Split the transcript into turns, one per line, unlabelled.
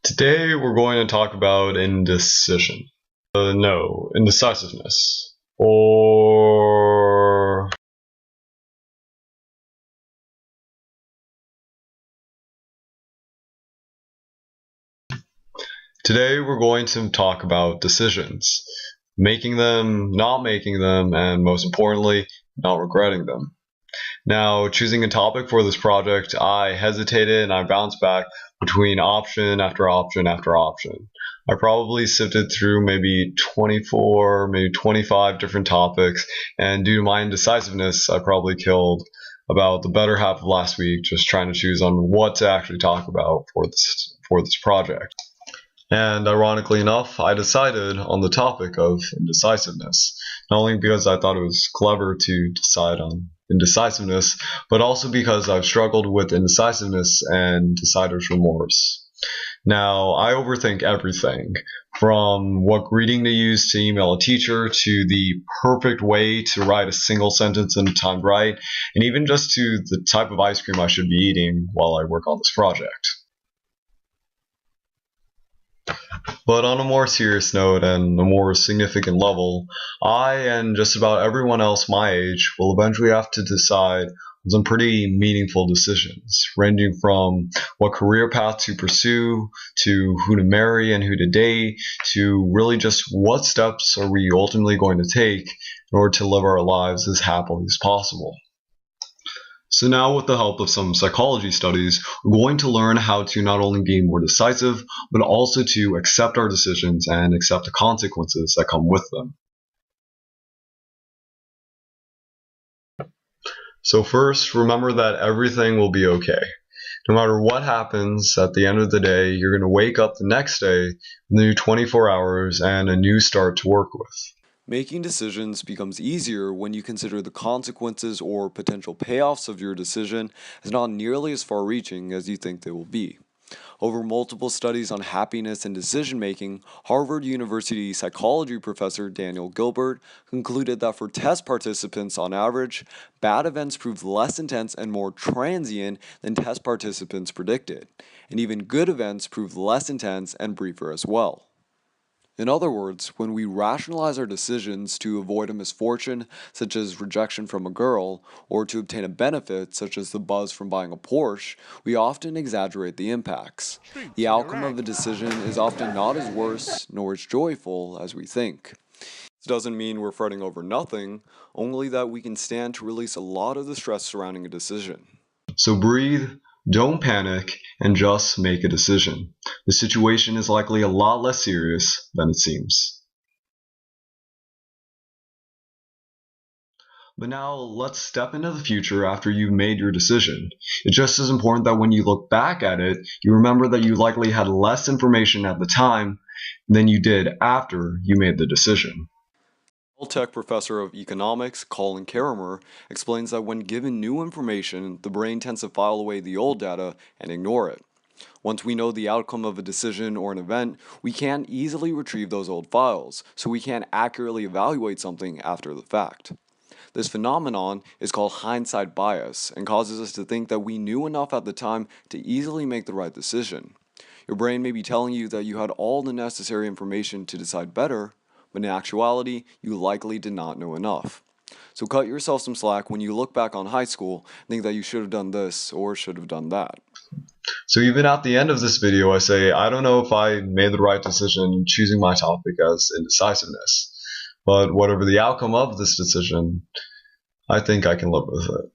Today we're going to talk about indecision. No, indecisiveness. Or today we're going to talk about decisions. Making them, not making them, and most importantly, not regretting them. Now, choosing a topic for this project, I hesitated and I bounced back between option after option after option. I probably sifted through maybe 24, maybe 25 different topics, and due to my indecisiveness, I probably killed about the better half of last week just trying to choose on what to actually talk about for this project. And ironically enough, I decided on the topic of indecisiveness, not only because I thought it was clever to decide on indecisiveness, but also because I've struggled with indecisiveness and decider's remorse. Now, I overthink everything, from what greeting to use to email a teacher, to the perfect way to write a single sentence in a timed right, and even just to the type of ice cream I should be eating while I work on this project. But on a more serious note and a more significant level, I and just about everyone else my age will eventually have to decide on some pretty meaningful decisions, ranging from what career path to pursue, to who to marry and who to date, to really just what steps are we ultimately going to take in order to live our lives as happily as possible. So now, with the help of some psychology studies, we're going to learn how to not only be more decisive, but also to accept our decisions and accept the consequences that come with them. So first, remember that everything will be okay. No matter what happens, at the end of the day, you're going to wake up the next day with new 24 hours and a new start to work with.
Making decisions becomes easier when you consider the consequences or potential payoffs of your decision as not nearly as far-reaching as you think they will be. Over multiple studies on happiness and decision-making, Harvard University psychology professor Daniel Gilbert concluded that for test participants on average, bad events proved less intense and more transient than test participants predicted, and even good events proved less intense and briefer as well. In other words, when we rationalize our decisions to avoid a misfortune, such as rejection from a girl, or to obtain a benefit, such as the buzz from buying a Porsche, we often exaggerate the impacts. The outcome of a decision is often not as worse nor as joyful as we think. This doesn't mean we're fretting over nothing, only that we can stand to release a lot of the stress surrounding a decision.
So breathe, don't panic, and just make a decision. The situation is likely a lot less serious than it seems. But now let's step into the future after you've made your decision. It's just as important that when you look back at it, you remember that you likely had less information at the time than you did after you made the decision.
Tech professor of economics, Colin Karamer, explains that when given new information, the brain tends to file away the old data and ignore it. Once we know the outcome of a decision or an event, we can't easily retrieve those old files, so we can't accurately evaluate something after the fact. This phenomenon is called hindsight bias and causes us to think that we knew enough at the time to easily make the right decision. Your brain may be telling you that you had all the necessary information to decide better, but in actuality, you likely did not know enough. So cut yourself some slack when you look back on high school and think that you should have done this or should have done that.
So even at the end of this video, I say, I don't know if I made the right decision in choosing my topic as indecisiveness, but whatever the outcome of this decision, I think I can live with it.